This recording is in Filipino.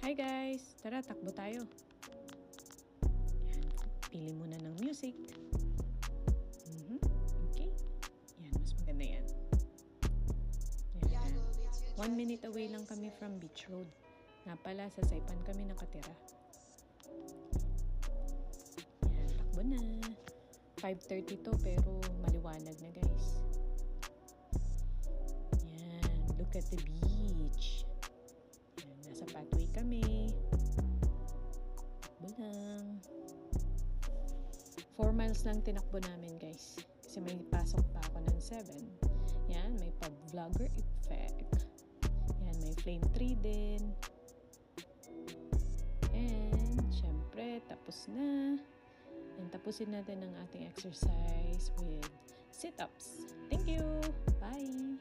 Hi guys! Tara, takbo tayo. Yan. Pili muna ng music. Okay. Yan, mas maganda yan. Yan. 1 minute away lang kami from Beach Road. Nga pala, sa Saipan kami nakatira. Yan, takbo na. 5:30 to pero maliwanag na guys. Yan, look at the beach. Yan, nasa pathway kami. Takbo lang. 4 miles lang tinakbo namin guys. Kasi may pasok pa ako ng 7. Yan, may pag-vlogger effect. Yan, may flame tree din. And, syempre, tapos na. And tapusin natin ang ating exercise with sit-ups. Thank you! Bye!